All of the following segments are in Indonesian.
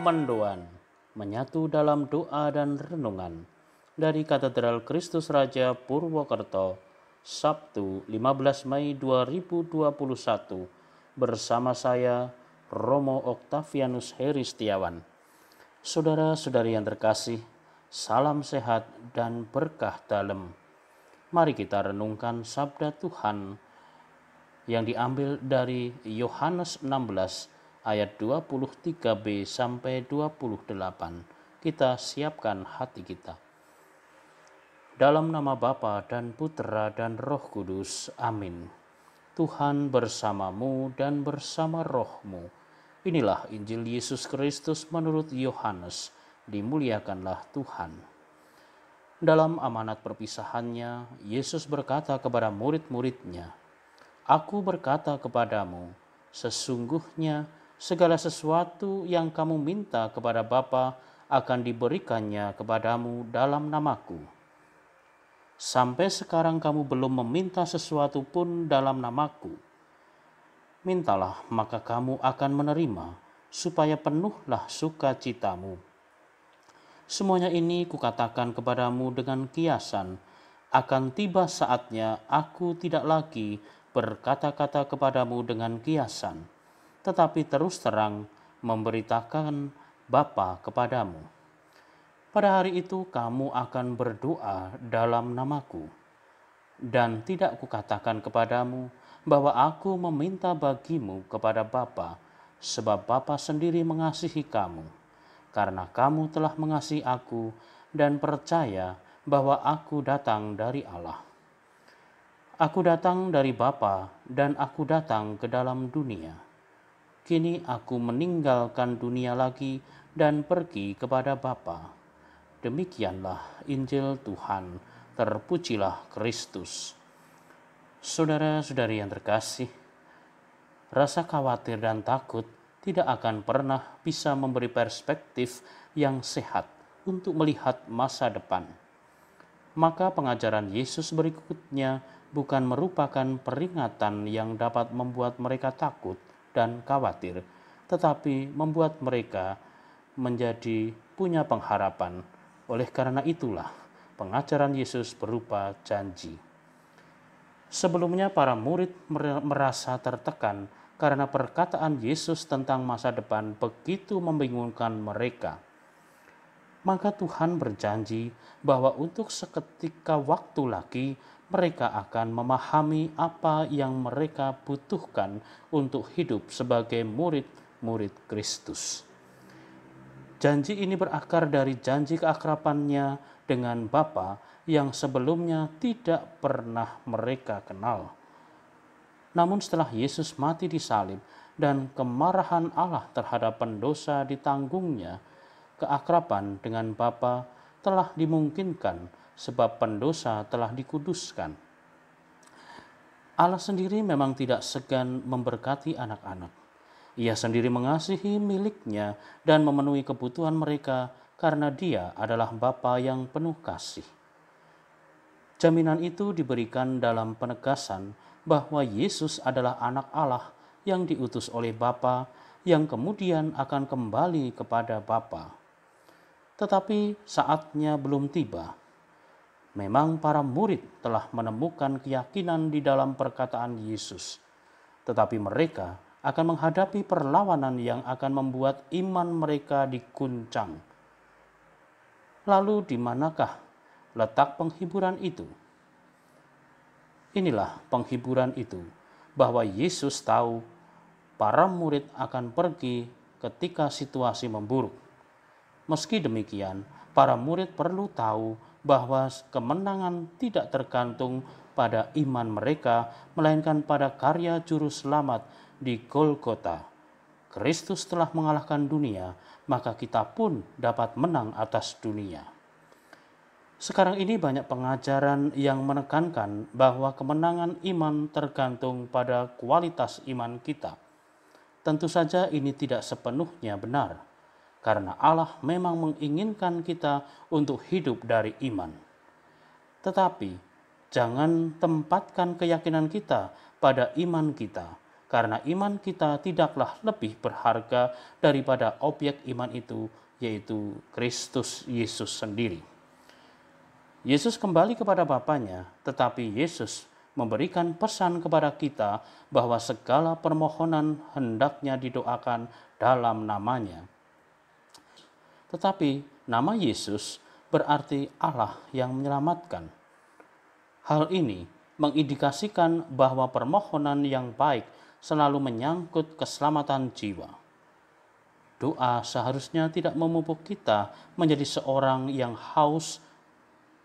Mendoan menyatu dalam doa dan renungan dari Katedral Kristus Raja Purwokerto, Sabtu 15 Mei 2021 bersama saya Romo Oktavianus Heri Setiawan. Saudara-saudari yang terkasih, salam sehat dan berkah dalam. Mari kita renungkan sabda Tuhan yang diambil dari Yohanes 16 ayat 23b sampai 28. Kita siapkan hati kita. Dalam nama Bapa dan Putera dan Roh Kudus. Amin. Tuhan bersamamu dan bersama rohmu. Inilah Injil Yesus Kristus menurut Yohanes. Dimuliakanlah Tuhan. Dalam amanat perpisahannya, Yesus berkata kepada murid-muridnya, "Aku berkata kepadamu, sesungguhnya segala sesuatu yang kamu minta kepada Bapa akan diberikannya kepadamu dalam namaku. Sampai sekarang kamu belum meminta sesuatu pun dalam namaku. Mintalah, maka kamu akan menerima, supaya penuhlah sukacitamu. Semuanya ini kukatakan kepadamu dengan kiasan, akan tiba saatnya aku tidak lagi berkata-kata kepadamu dengan kiasan, tetapi terus terang memberitakan Bapa kepadamu. Pada hari itu kamu akan berdoa dalam namaku, dan tidak kukatakan kepadamu bahwa aku meminta bagimu kepada Bapa, sebab Bapa sendiri mengasihi kamu, karena kamu telah mengasihi aku dan percaya bahwa aku datang dari Allah. Aku datang dari Bapa dan aku datang ke dalam dunia. Kini aku meninggalkan dunia lagi dan pergi kepada Bapa." Demikianlah Injil Tuhan. Terpujilah Kristus. Saudara-saudari yang terkasih, rasa khawatir dan takut tidak akan pernah bisa memberi perspektif yang sehat untuk melihat masa depan. Maka pengajaran Yesus berikutnya bukan merupakan peringatan yang dapat membuat mereka takut dan khawatir, tetapi membuat mereka menjadi punya pengharapan. Oleh karena itulah pengajaran Yesus berupa janji. Sebelumnya para murid merasa tertekan karena perkataan Yesus tentang masa depan begitu membingungkan mereka. Maka Tuhan berjanji bahwa untuk seketika waktu lagi mereka akan memahami apa yang mereka butuhkan untuk hidup sebagai murid-murid Kristus. Janji ini berakar dari janji keakrabannya dengan Bapa yang sebelumnya tidak pernah mereka kenal. Namun setelah Yesus mati di salib dan kemarahan Allah terhadap pendosa ditanggungnya, keakraban dengan Bapa telah dimungkinkan sebab pendosa telah dikuduskan. Allah sendiri memang tidak segan memberkati anak-anak. Ia sendiri mengasihi miliknya dan memenuhi kebutuhan mereka karena Dia adalah Bapa yang penuh kasih. Jaminan itu diberikan dalam penegasan bahwa Yesus adalah anak Allah yang diutus oleh Bapa yang kemudian akan kembali kepada Bapa. Tetapi saatnya belum tiba. Memang para murid telah menemukan keyakinan di dalam perkataan Yesus, tetapi mereka akan menghadapi perlawanan yang akan membuat iman mereka diguncang. Lalu di manakah letak penghiburan itu? Inilah penghiburan itu, bahwa Yesus tahu para murid akan pergi ketika situasi memburuk. Meski demikian, para murid perlu tahu bahwa kemenangan tidak tergantung pada iman mereka, melainkan pada karya Juru Selamat di Golgota. Kristus telah mengalahkan dunia, maka kita pun dapat menang atas dunia. Sekarang ini banyak pengajaran yang menekankan bahwa kemenangan iman tergantung pada kualitas iman kita. Tentu saja ini tidak sepenuhnya benar, karena Allah memang menginginkan kita untuk hidup dari iman. Tetapi jangan tempatkan keyakinan kita pada iman kita, karena iman kita tidaklah lebih berharga daripada objek iman itu, yaitu Kristus Yesus sendiri. Yesus kembali kepada Bapanya, tetapi Yesus memberikan pesan kepada kita bahwa segala permohonan hendaknya didoakan dalam namanya. Tetapi nama Yesus berarti Allah yang menyelamatkan. Hal ini mengindikasikan bahwa permohonan yang baik selalu menyangkut keselamatan jiwa. Doa seharusnya tidak memupuk kita menjadi seorang yang haus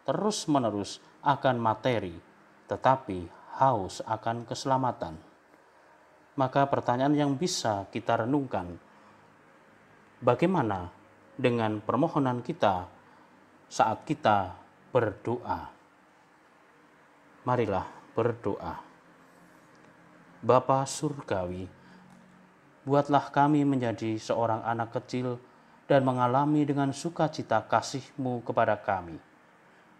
terus-menerus akan materi, tetapi haus akan keselamatan. Maka pertanyaan yang bisa kita renungkan, bagaimana dengan permohonan kita saat kita berdoa? Marilah berdoa. Bapa Surgawi, buatlah kami menjadi seorang anak kecil dan mengalami dengan sukacita kasih-Mu kepada kami.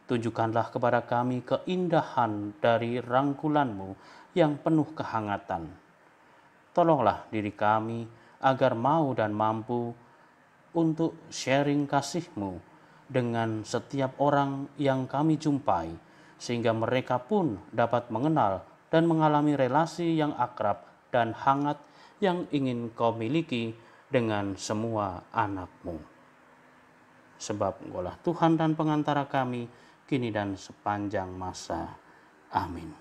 Tunjukkanlah kepada kami keindahan dari rangkulan-Mu yang penuh kehangatan. Tolonglah diri kami agar mau dan mampu untuk sharing kasih-Mu dengan setiap orang yang kami jumpai, sehingga mereka pun dapat mengenal dan mengalami relasi yang akrab dan hangat yang ingin Kau miliki dengan semua anak-Mu. Sebab Engkaulah Tuhan dan pengantara kami, kini dan sepanjang masa. Amin.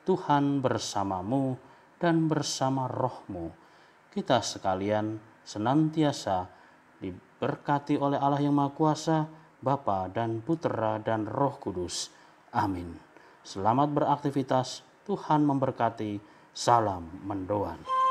Tuhan bersamamu dan bersama roh-Mu. Kita sekalian senantiasa diberkati oleh Allah yang Maha Kuasa, Bapa dan Putera dan Roh Kudus. Amin. Selamat beraktivitas, Tuhan memberkati, salam mendoan.